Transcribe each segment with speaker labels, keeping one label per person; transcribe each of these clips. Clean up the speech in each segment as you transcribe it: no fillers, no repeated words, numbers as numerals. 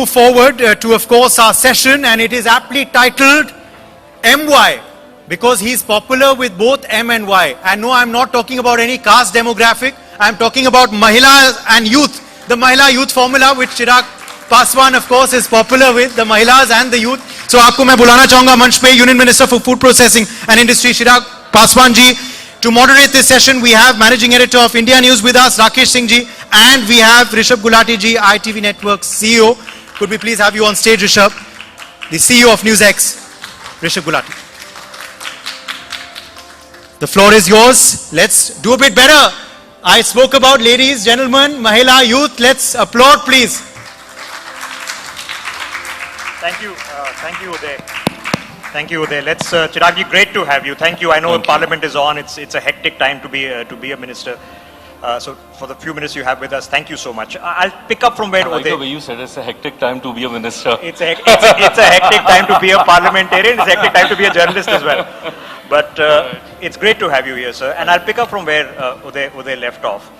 Speaker 1: Move forward to, of course, our session, and it is aptly titled MY, because he's popular with both M and Y. And no, I'm not talking about any caste demographic. I'm talking about Mahilas and youth. The Mahila Youth Formula, which Chirag Paswan, of course, is popular with, the Mahilas and the youth. So, आपको मैं बुलाना चाहूँगा मंच पे Union Minister for Food Processing and Industry, Chirag Paswan ji. To moderate this session, we have Managing Editor of India News with us, Rakesh Singh ji, and we have Rishabh Gulati ji, ITV Network's CEO. Could we please have you on stage, Rishabh? The CEO of NewsX, Rishabh Gulati. The floor is yours. Let's do a bit better. I spoke about ladies, gentlemen, Mahila, youth. Let's applaud, please.
Speaker 2: Thank you, Uday. Thank you, Uday. Let's, Chiragji, great to have you. Thank you. I know Parliament is on. It's a hectic time to be a minister. So for the few minutes you have with us, thank you so much. I'll pick up from where Uday.
Speaker 3: The way you said it's a hectic time to be a minister.
Speaker 2: It's a hectic time to be a parliamentarian. It's a hectic time to be a journalist as well. But it's great to have you here, sir. And I'll pick up from where Uday left off,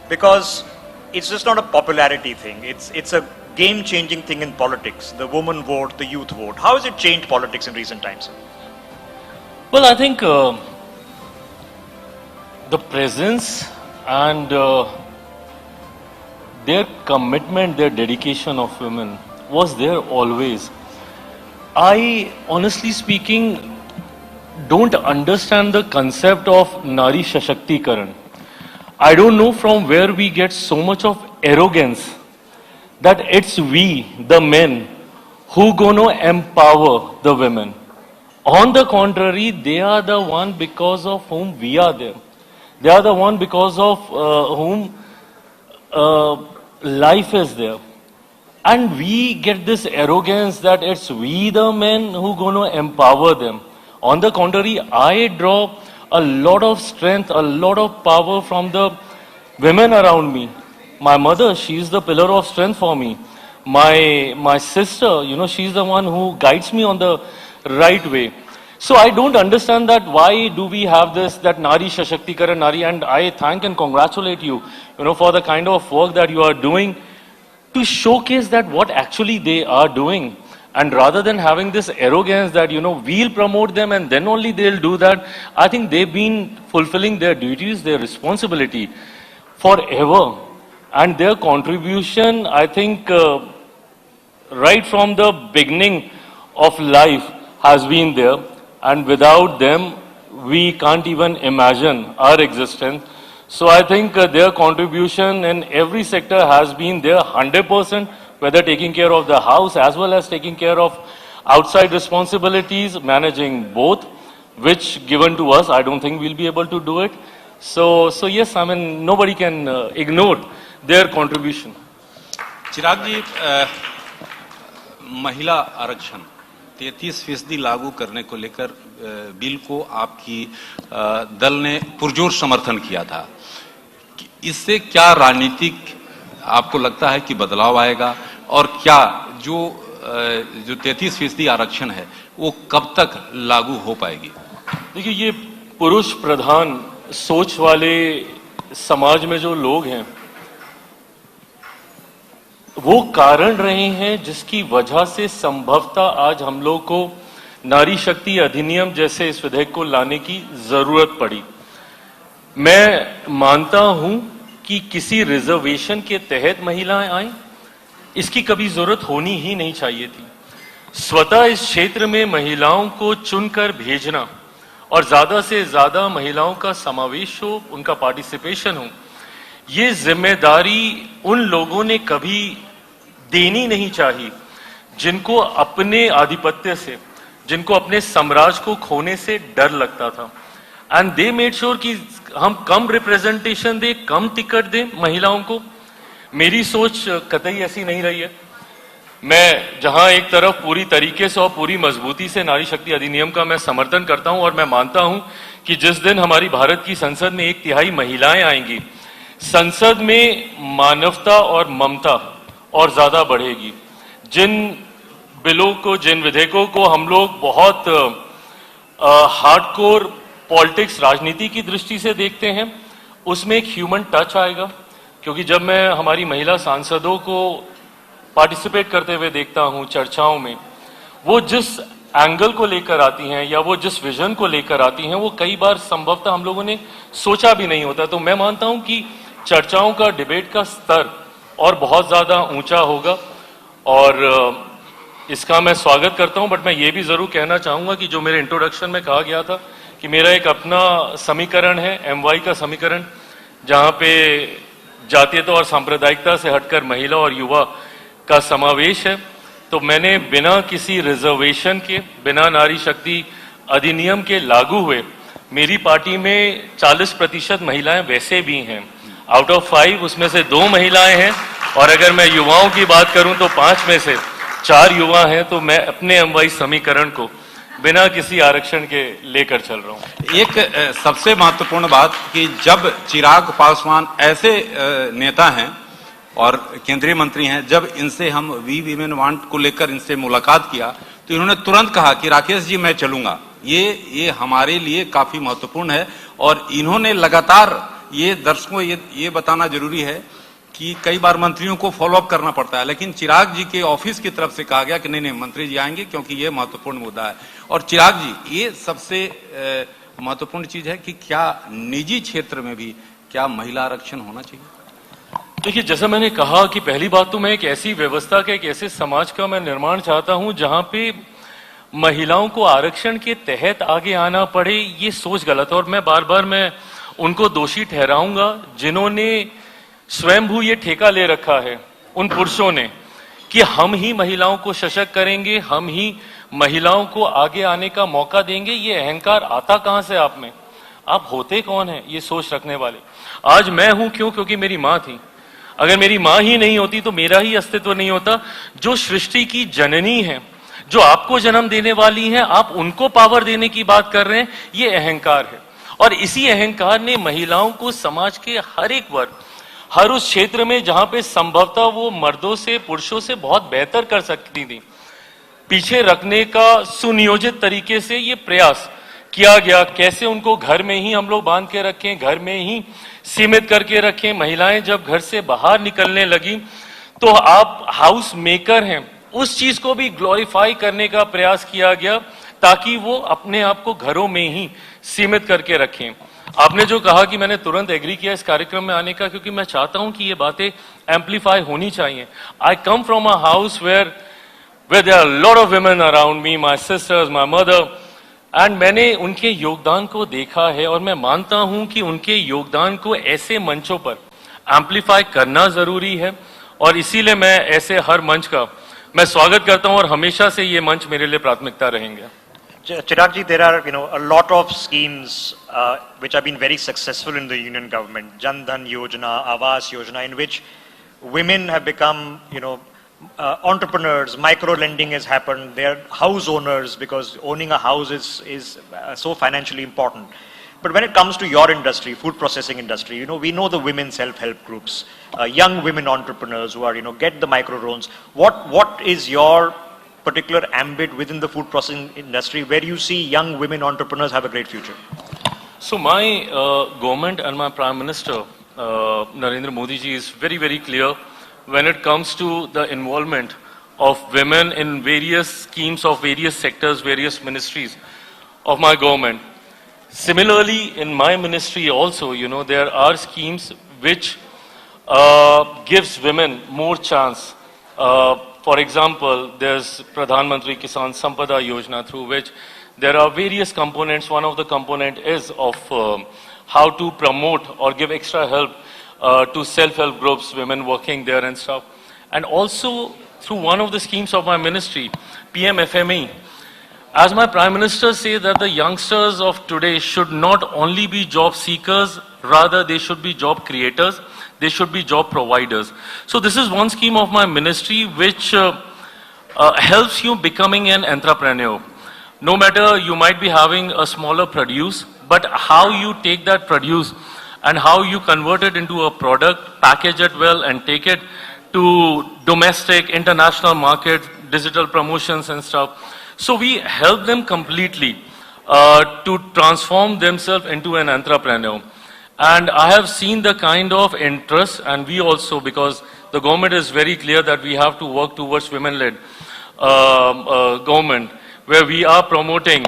Speaker 2: because it's just not a popularity thing. It's a game-changing thing in politics. The woman vote, the youth vote. How has it changed politics in recent times, sir?
Speaker 3: Well, I think the presence and their commitment, their dedication of women was there always. I, honestly speaking, don't understand the concept of Nari Shashakti-karan. I don't know from where we get so much of arrogance that it's we, the men, who gonna empower the women. On the contrary, they are the one because of whom we are there. They are the one because of whom life is there. And we get this arrogance that it's we, the men, who gonna empower them. On the contrary, I draw a lot of strength, a lot of power from the women around me. My mother, she's the pillar of strength for me. My sister, she's the one who guides me on the right way. So I don't understand that why do we have this, that Nari Shashakti-karan, Nari, and I thank and congratulate you, for the kind of work that you are doing to showcase that what actually they are doing. And rather than having this arrogance that, we'll promote them and then only they'll do that, I think they've been fulfilling their duties, their responsibility forever. And their contribution, I think, right from the beginning of life has been there. And without them, we can't even imagine our existence. So I think their contribution in every sector has been there 100%, whether taking care of the house as well as taking care of outside responsibilities, managing both, which given to us, I don't think we'll be able to do it. So yes, I mean, nobody can ignore their contribution.
Speaker 4: चिराग जी, महिला आरक्षण 33% लागू करने को लेकर bill को आपकी दल ने पुरजोर समर्थन किया था। इससे क्या राजनीतिक आपको लगता है कि बदलाव आएगा, और क्या जो 33% आरक्षण है वो कब तक लागू हो पाएगी?
Speaker 3: देखिए, ये पुरुष प्रधान सोच वाले समाज में जो लोग हैं वो कारण रहे हैं जिसकी वजह से संभवतः आज हम लोग को नारी शक्ति अधिनियम जैसे इस विधेयक को लाने की जरूरत पड़ी। मैं मानता हूं कि किसी रिजर्वेशन के तहत महिलाएं आए, इसकी कभी जरूरत होनी ही नहीं चाहिए थी। स्वतः इस क्षेत्र में महिलाओं को चुनकर भेजना और ज्यादा से ज्यादा महिलाओं का समावेश हो, उनका पार्टिसिपेशन हो, ये जिम्मेदारी उन लोगों ने कभी देनी नहीं चाहिए जिनको अपने आधिपत्य से, जिनको अपने साम्राज्य को खोने से डर लगता था। एंड दे मेड श्योर कि हम कम रिप्रेजेंटेशन दें, कम टिकट दें महिलाओं को। मेरी सोच कतई ऐसी नहीं रही है। मैं जहां एक तरफ पूरी तरीके से और पूरी मजबूती से नारी शक्ति अधिनियम का मैं समर्थन करता हूं, और मैं मानता हूं कि जिस दिन हमारी भारत की संसद में 1/3 महिलाएं आएंगी, संसद में मानवता और ममता और ज्यादा बढ़ेगी। जिन बिलों को, जिन विधेयकों को हम लोग बहुत हार्डकोर पॉलिटिक्स, राजनीति की दृष्टि से देखते हैं, उसमें एक ह्यूमन टच आएगा। क्योंकि जब मैं हमारी महिला सांसदों को पार्टिसिपेट करते हुए देखता हूं चर्चाओं में, वो जिस एंगल को लेकर आती हैं या वो जिस विजन को लेकर आती हैं, वो कई बार संभवतः हम लोगों ने सोचा भी नहीं होता। तो मैं मानता हूं कि चर्चाओं का, डिबेट का स्तर और बहुत ज्यादा ऊंचा होगा और इसका मैं स्वागत करता हूं। बट मैं ये भी जरूर कहना चाहूंगा कि जो मेरे इंट्रोडक्शन में कहा गया था कि मेरा एक अपना समीकरण है, MY का समीकरण, जहां पे जातीयता और सांप्रदायिकता से हटकर महिला और युवा का समावेश है। तो मैंने बिना किसी रिजर्वेशन के, बिना नारी शक्ति अधिनियम के लागू हुए, मेरी पार्टी में 40% महिलाएं वैसे भी हैं। आउट ऑफ 5 उसमें से 2 महिलाएं हैं, और अगर मैं युवाओं की बात करूं तो 5 में से 4 युवा हैं। तो मैं अपने MY समीकरण को बिना किसी आरक्षण के लेकर चल रहा हूं।
Speaker 4: एक सबसे महत्वपूर्ण बात कि जब चिराग पासवान ऐसे नेता हैं और केंद्रीय मंत्री हैं, जब इनसे हम वी वीमेन वांट को लेकर इनसे मुलाकात किया तो इन्होंने तुरंत कहा कि राकेश जी मैं चलूंगा। ये हमारे लिए काफी महत्वपूर्ण है और इन्होंने लगातार, ये दर्शकों ये बताना जरूरी है कि कई बार मंत्रियों को फॉलोअप करना पड़ता है, लेकिन चिराग जी के ऑफिस की तरफ से कहा गया कि नहीं मंत्री जी आएंगे क्योंकि ये महत्वपूर्ण मुद्दा है। और चिराग जी, ये सबसे महत्वपूर्ण चीज है कि क्या निजी क्षेत्र में भी क्या महिला आरक्षण होना चाहिए?
Speaker 3: देखिए, जैसा मैंने कहा कि पहली बात तो मैं एक ऐसी व्यवस्था का, एक ऐसे समाज का मैं निर्माण चाहता हूं जहां पे महिलाओं को आरक्षण के तहत आगे आना पड़े, ये सोच गलत है। और मैं बार बार उनको दोषी ठहराऊंगा जिन्होंने स्वयंभू ये ठेका ले रखा है, उन पुरुषों ने, कि हम ही महिलाओं को सशक्त करेंगे, हम ही महिलाओं को आगे आने का मौका देंगे। ये अहंकार आता कहां से आप में? आप होते कौन है ये सोच रखने वाले? आज मैं हूं क्यों? क्योंकि मेरी मां थी। अगर मेरी मां ही नहीं होती तो मेरा ही अस्तित्व नहीं होता। जो सृष्टि की जननी है, जो आपको जन्म देने वाली है, आप उनको पावर देने की बात कर रहे हैं, ये अहंकार है। और इसी अहंकार ने महिलाओं को समाज के हर एक वर्ग, हर उस क्षेत्र में जहां पे संभवतः वो मर्दों से, पुरुषों से बहुत बेहतर कर सकती थी, पीछे रखने का सुनियोजित तरीके से ये प्रयास किया गया। कैसे उनको घर में ही हम लोग बांध के रखें, घर में ही सीमित करके रखें। महिलाएं जब घर से बाहर निकलने लगी तो आप हाउस मेकर हैं, उस चीज को भी ग्लोरीफाई करने का प्रयास किया गया ताकि वो अपने आप को घरों में ही सीमित करके रखें। आपने जो कहा कि मैंने तुरंत एग्री किया इस कार्यक्रम में आने का, क्योंकि मैं चाहता हूं कि ये बातें एम्पलीफाई होनी चाहिए। I come from a house where there are lot of women around me, my sisters, my mother, and मैंने उनके योगदान को देखा है और मैं मानता हूं कि उनके योगदान को ऐसे मंचों पर एम्पलीफाई करना जरूरी है। और इसीलिए मैं ऐसे हर मंच का मैं स्वागत करता हूं और हमेशा से ये मंच मेरे लिए प्राथमिकता रहेंगे।
Speaker 2: Chirag ji, there are a lot of schemes which have been very successful in the union government. Jan Dhan Yojana, Awas Yojana, in which women have become entrepreneurs. Micro lending has happened. They are house owners because owning a house is so financially important. But when it comes to your industry, food processing industry, we know the women self-help groups, young women entrepreneurs who are get the micro loans. What is your particular ambit within the food processing industry where you see young women entrepreneurs have a great future?
Speaker 3: So my government and my Prime Minister Narendra Modi ji is very, very clear when it comes to the involvement of women in various schemes of various sectors, various ministries of my government. Similarly, in my ministry also, there are schemes which gives women more chance. For example, there's Pradhan Mantri Kisan Sampada Yojana, through which there are various components. One of the component is of how to promote or give extra help to self-help groups, women working there and stuff. And also through one of the schemes of my ministry, PMFME, as my Prime Minister says that the youngsters of today should not only be job seekers, rather they should be job creators. They should be job providers. So this is one scheme of my ministry which helps you becoming an entrepreneur. No matter you might be having a smaller produce, but how you take that produce and how you convert it into a product, package it well and take it to domestic, international market, digital promotions and stuff. So we help them completely to transform themselves into an entrepreneur. And I have seen the kind of interest, and we also, because the government is very clear that we have to work towards women-led government, where we are promoting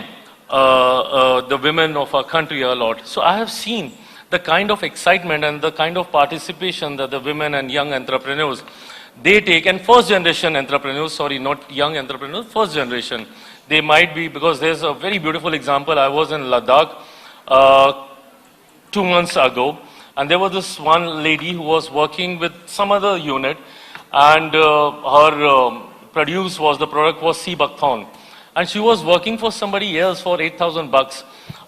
Speaker 3: the women of our country a lot. So I have seen the kind of excitement and the kind of participation that the women and young entrepreneurs, they take, and first generation entrepreneurs, sorry, not young entrepreneurs, first generation. They might be, because there's a very beautiful example. I was in Ladakh 2 months ago, and there was this one lady who was working with some other unit, and her produce was, the product was sea buckthorn. And she was working for somebody else for 8,000 bucks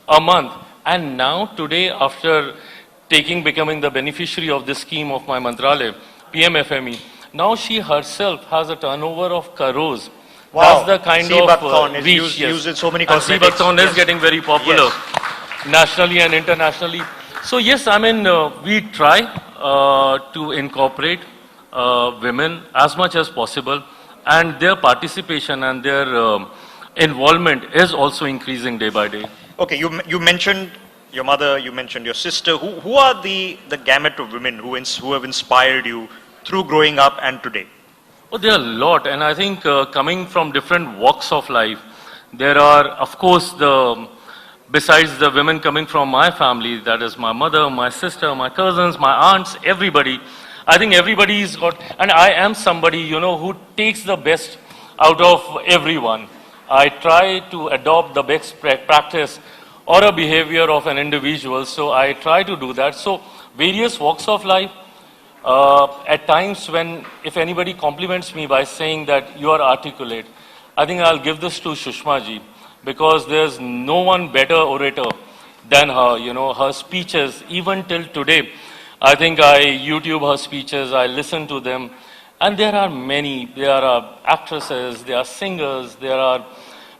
Speaker 3: a month. And now today, after becoming the beneficiary of this scheme of my Mantralaya, PMFME, now she herself has a turnover of crores.
Speaker 2: Wow.
Speaker 3: That's the kind
Speaker 2: Sea
Speaker 3: of
Speaker 2: buckthorn is
Speaker 3: reach.
Speaker 2: used in so many
Speaker 3: and sea
Speaker 2: cosmetics.
Speaker 3: buckthorn is
Speaker 2: Yes.
Speaker 3: getting very popular nationally and internationally. So yes, I mean, we try to incorporate women as much as possible, and their participation and their involvement is also increasing day by day.
Speaker 2: Okay, you mentioned your mother, you mentioned your sister. Who are the gamut of women who have inspired you through growing up and today?
Speaker 3: Oh, there are a lot, and I think coming from different walks of life, there are, of course, besides the women coming from my family, that is my mother, my sister, my cousins, my aunts, everybody. I think everybody's got, and I am somebody, you know, who takes the best out of everyone. I try to adopt the best practice or a behavior of an individual, so I try to do that. So various walks of life, at times when, if anybody compliments me by saying that you are articulate, I think I'll give this to Sushma ji, because there's no one better orator than her. You know, her speeches, even till today, I think I YouTube her speeches, I listen to them, and there are many. There are actresses, there are singers, there are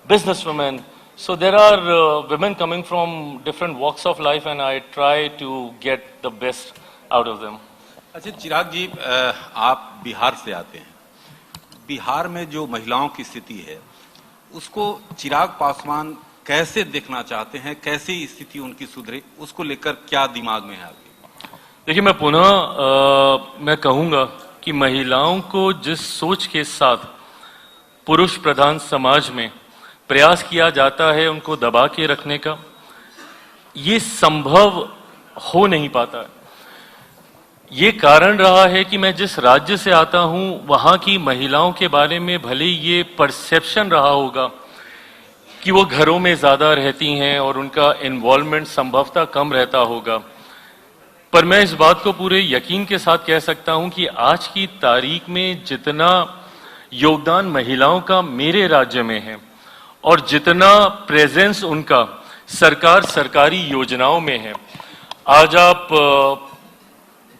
Speaker 3: businesswomen. So there are women coming from different walks of life, and I try to get the best out of them.
Speaker 4: अच्छा चिराग जी, आप बिहार से आते हैं। बिहार में जो महिलाओं की स्थिति है, उसको चिराग पासवान कैसे देखना चाहते हैं, कैसे स्थिति उनकी सुधरे, उसको लेकर क्या दिमाग में है आपके?
Speaker 3: देखिए, मैं पुनः मैं कहूँगा कि महिलाओं को जिस सोच के साथ पुरुष प्रधान समाज में प्रयास किया जाता है उनको दबा के रखने का, ये संभव हो नहीं पाता है। ये कारण रहा है कि मैं जिस राज्य से आता हूं, वहां की महिलाओं के बारे में भले ये परसेप्शन रहा होगा कि वो घरों में ज्यादा रहती हैं और उनका इन्वॉल्वमेंट संभवतः कम रहता होगा, पर मैं इस बात को पूरे यकीन के साथ कह सकता हूं कि आज की तारीख में जितना योगदान महिलाओं का मेरे राज्य में है और जितना प्रेजेंस उनका सरकारी योजनाओं में है, आज आप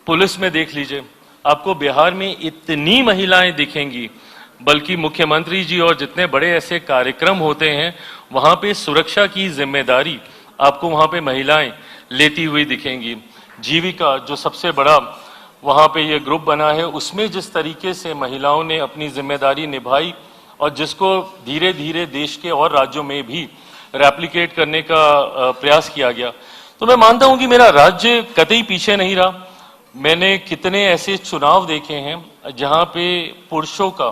Speaker 3: पुलिस में देख लीजिए, आपको बिहार में इतनी महिलाएं दिखेंगी, बल्कि मुख्यमंत्री जी और जितने बड़े ऐसे कार्यक्रम होते हैं, वहां पे सुरक्षा की जिम्मेदारी आपको वहां पे महिलाएं लेती हुई दिखेंगी। जीविका जो सबसे बड़ा वहां पे ये ग्रुप बना है, उसमें जिस तरीके से महिलाओं ने अपनी जिम्मेदारी निभाई और जिसको धीरे धीरे देश के और राज्यों में भी रेप्लिकेट करने का प्रयास किया गया, तो मैं मानता हूं कि मेरा राज्य कतई पीछे नहीं रहा। मैंने कितने ऐसे चुनाव देखे हैं जहां पे पुरुषों का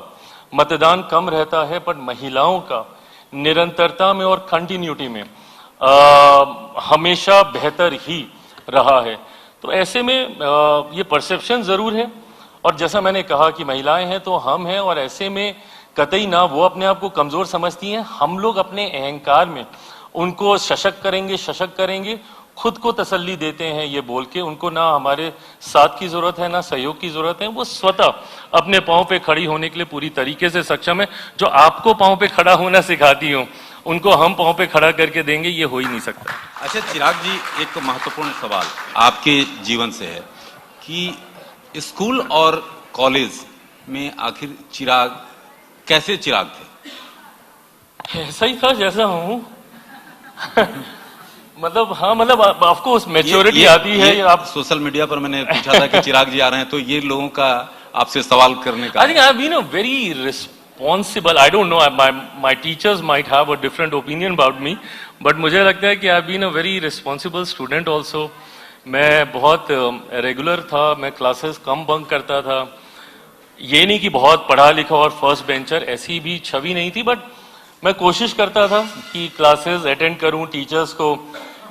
Speaker 3: मतदान कम रहता है, पर महिलाओं का निरंतरता में और कंटिन्यूटी में हमेशा बेहतर ही रहा है। तो ऐसे में ये परसेप्शन जरूर है, और जैसा मैंने कहा कि महिलाएं हैं तो हम हैं, और ऐसे में कतई ना वो अपने आप को कमजोर समझती हैं, हम लोग अपने अहंकार में उनको सशक्त करेंगे, खुद को तसल्ली देते हैं ये बोल के, उनको ना हमारे साथ की जरूरत है ना सहयोग की जरूरत है, वो स्वतः अपने पांव पे खड़ी होने के लिए पूरी तरीके से सक्षम है। जो आपको पांव पे खड़ा होना सिखाती हूँ, उनको हम पांव पे खड़ा करके देंगे, ये हो ही नहीं सकता।
Speaker 4: अच्छा चिराग जी, एक महत्वपूर्ण सवाल आपके जीवन से है कि स्कूल और कॉलेज में आखिर चिराग कैसे चिराग थे?
Speaker 3: ऐसा ही था जैसा हूँ। मतलब हाँ, मतलब ऑफकोर्स मैच्योरिटी आती है।
Speaker 4: आप सोशल मीडिया पर मैंने पूछा था कि चिराग जी आ रहे हैं, तो ये लोगों का आपसे सवाल करने का।
Speaker 3: I think I have been a very responsible. I don't know. My teachers might have a different opinion about me, but मुझे लगता है कि I have been a very responsible student also. मैं बहुत रेगुलर था, मैं क्लासेस कम bunk करता था, ये नहीं कि बहुत पढ़ा लिखा और फर्स्ट बेंचर, ऐसी भी छवि नहीं थी, बट मैं कोशिश करता था कि क्लासेस अटेंड करूं, टीचर्स को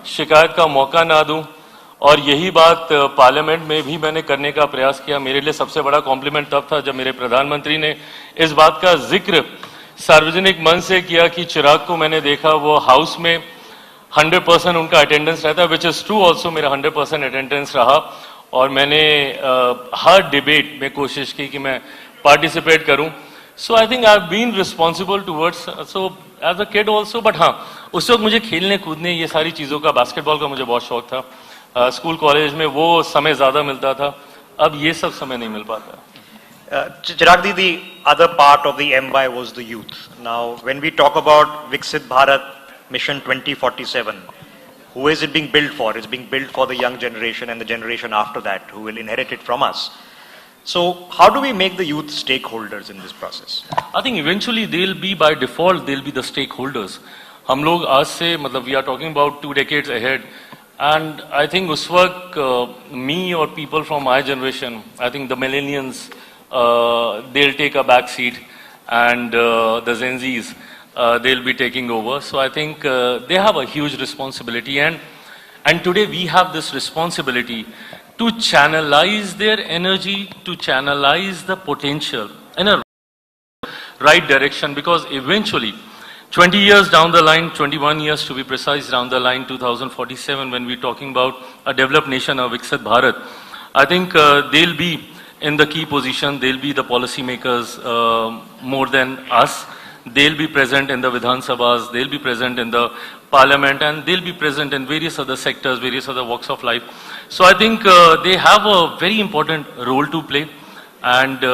Speaker 3: शिकायत का मौका ना दूं, और यही बात पार्लियामेंट में भी मैंने करने का प्रयास किया। मेरे लिए सबसे बड़ा कॉम्प्लीमेंट तब था जब मेरे प्रधानमंत्री ने इस बात का जिक्र सार्वजनिक मंच से किया कि चिराग को मैंने देखा वो हाउस में 100% उनका अटेंडेंस रहता है, विच इज ट्रू ऑल्सो। मेरा 100% अटेंडेंस रहा और मैंने हर डिबेट में कोशिश की कि मैं पार्टिसिपेट करूं। So I think I have been responsible towards, so as a kid also, but हाँ, उस वक्त मुझे खेलने कूदने ये सारी चीज़ों का, बास्केटबॉल का मुझे बहुत शौक था। स्कूल कॉलेज में वो समय ज़्यादा मिलता था, अब ये सब समय नहीं मिल पाता।
Speaker 2: Chirag ji, the other part of the MY was the youth. Now, when we talk about Viksit Bharat Mission 2047, who is it being built for? It's being built for the young generation and the generation after that who will inherit it from us. So, how do we make the youth stakeholders in this process?
Speaker 3: I think eventually they'll be, by default, they'll be the stakeholders. हम लोग आज से, मतलब we are talking about 2 decades ahead, and I think उस वक्त me or people from my generation, I think the millennials, they'll take a back seat, and the Gen Zs, they'll be taking over. So I think they have a huge responsibility, and today we have this responsibility to channelize their energy, to channelize the potential in a right direction, because eventually 20 years down the line, 21 years to be precise down the line, 2047, when we're talking about a developed nation, a Viksit Bharat, I think they'll be in the key position. They'll be the policy makers more than us. They'll be present in the Vidhan Sabhas, they'll be present in the parliament, and they'll be present in various other sectors, various other walks of life. So I think they have a very important role to play, and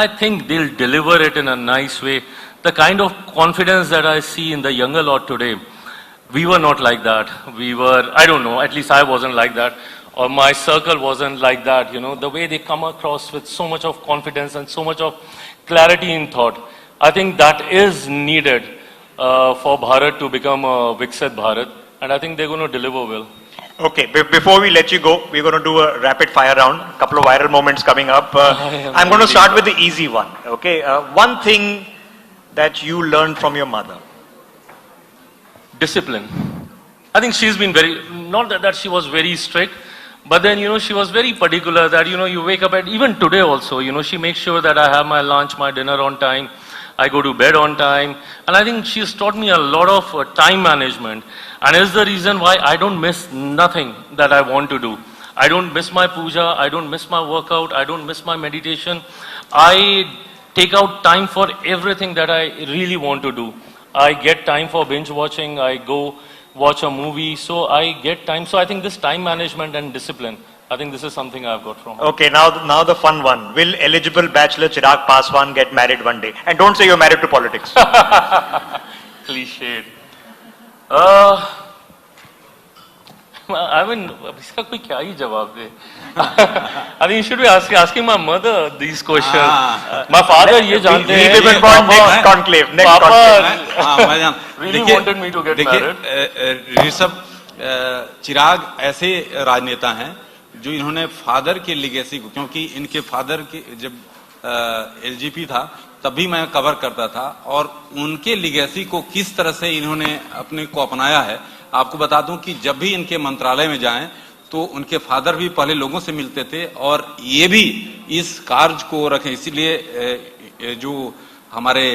Speaker 3: I think they'll deliver it in a nice way. The kind of confidence that I see in the younger lot today, we were not like that. We were, I don't know, at least I wasn't like that, or my circle wasn't like that, you know, the way they come across with so much of confidence and so much of clarity in thought. I think that is needed for Bharat to become a Viksit Bharat, and I think they're going to deliver well.
Speaker 2: Okay, before we let you go, we're going to do a rapid fire round, a couple of viral moments coming up. I'm going to start with the easy one, okay? One thing that you learned from your mother.
Speaker 3: Discipline. I think she's been very, not that she was very strict, but then, you know, she was very particular that, you know, you wake up at, even today also, you know, she makes sure that I have my lunch, my dinner on time, I go to bed on time, and I think she's taught me a lot of time management, and is the reason why I don't miss nothing that I want to do. I don't miss my puja, I don't miss my workout, I don't miss my meditation. I take out time for everything that I really want to do. I get time for binge watching, I go watch a movie, so I get time. So I think this time management and discipline, I think this is something I've got from her.
Speaker 2: Okay, now the fun one. Will eligible bachelor Chirag Paswan get married one day? And don't say you're married to politics.
Speaker 3: Cliched. I mean, इसका कोई क्या ही जवाब दे? I think you should be asking my mother these questions. My father ये जानते हैं.
Speaker 2: We will go next conclave. Next conclave.
Speaker 4: मैं
Speaker 3: really wanted me to get married.
Speaker 4: Rishabh, चिराग ऐसे राजनेता हैं जो इन्होंने फादर के लिगेसी को, क्योंकि इनके फादर के जब एलजीपी था तभी मैं कवर करता था, और उनके लिगेसी को किस तरह से इन्होंने अपने को अपनाया है। आपको बता दूं कि जब भी इनके मंत्रालय में जाएं तो उनके फादर भी पहले लोगों से मिलते थे, और ये भी इस कार्य को रखें। इसीलिए जो हमारे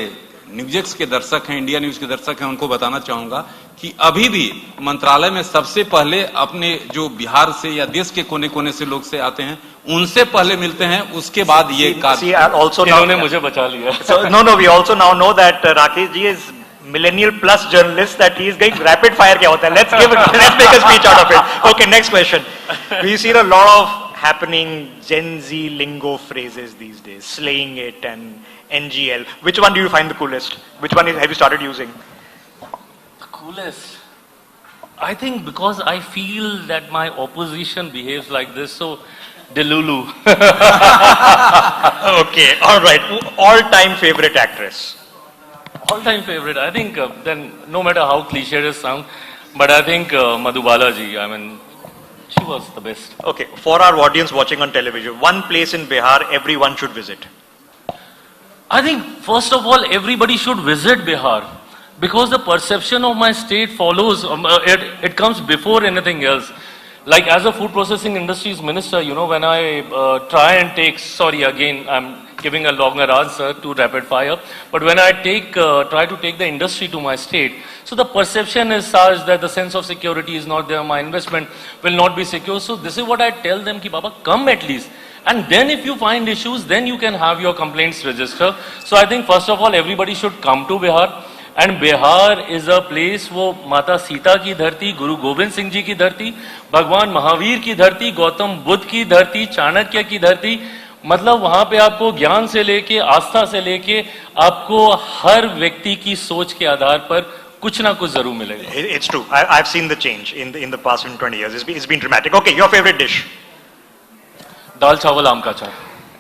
Speaker 4: न्यूज़ के दर्शक हैं, इंडिया न्यूज के दर्शक हैं, उनको बताना चाहूंगा कि अभी भी मंत्रालय में सबसे पहले अपने जो बिहार से या देश के कोने कोने से लोग से आते हैं, उनसे पहले मिलते हैं, उसके बाद ये कार्य।
Speaker 3: इन्होंने मुझे बचा लिया।
Speaker 2: So, no, we also now know that Rakesh ji is millennial plus journalist, that he is going rapid fire क्या होता है? Let's make a speech out of it. Okay, next question. We see a lot of happening Gen Z lingo phrases these days, slaying it and NGL. Which one do you find the coolest? Which one have you started using?
Speaker 3: The coolest. I think because I feel that my opposition behaves like this, so Delulu.
Speaker 2: Okay, all right. All-time favorite actress.
Speaker 3: All-time favorite. I think then no matter how cliche it sounds, but I think Madhubala ji. I mean, She was the best.
Speaker 2: Okay, for our audience watching on television, one place in Bihar everyone should visit.
Speaker 3: I think, first of all, everybody should visit Bihar because the perception of my state follows, it comes before anything else. Like as a food processing industries minister, you know, when I try and take, sorry, again, I'm giving a longer answer to rapid fire, but when I try to take the industry to my state, so the perception is such that the sense of security is not there, my investment will not be secure. So this is what I tell them, ki Baba, come at least. And then if you find issues, then you can have your complaints register. So I think first of all, everybody should come to Bihar. And Bihar is a place वो माता सीता की धरती, गुरु गोविंद सिंह जी की धरती, भगवान महावीर की धरती, गौतम बुद्ध की धरती, चाणक्य की धरती, मतलब वहां पे आपको ज्ञान से लेके, आस्था से लेके, आपको हर व्यक्ति की सोच के आधार पर कुछ ना कुछ जरूर मिलेगा.
Speaker 2: It's true. I've seen the change in the past 20 years. It's been dramatic. Okay, your favorite dish?
Speaker 3: दाल चावल आम का अचार.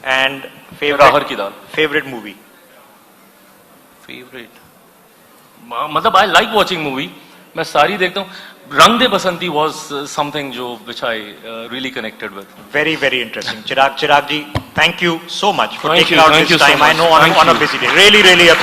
Speaker 2: And
Speaker 3: राहर की दाल.
Speaker 2: favorite movie?
Speaker 3: फेवरेट मतलब आई लाइक वॉचिंग मूवी, मैं सारी देखता हूँ. रंग दे बसंती वॉज समथिंग जो which I really connected with.
Speaker 2: Very, very interesting. Chirag ji, thank you so much for
Speaker 3: Thank
Speaker 2: taking
Speaker 3: you,
Speaker 2: out
Speaker 3: thank
Speaker 2: this
Speaker 3: you so
Speaker 2: time. I
Speaker 3: much.
Speaker 2: know on a busy day. Really, really appreciate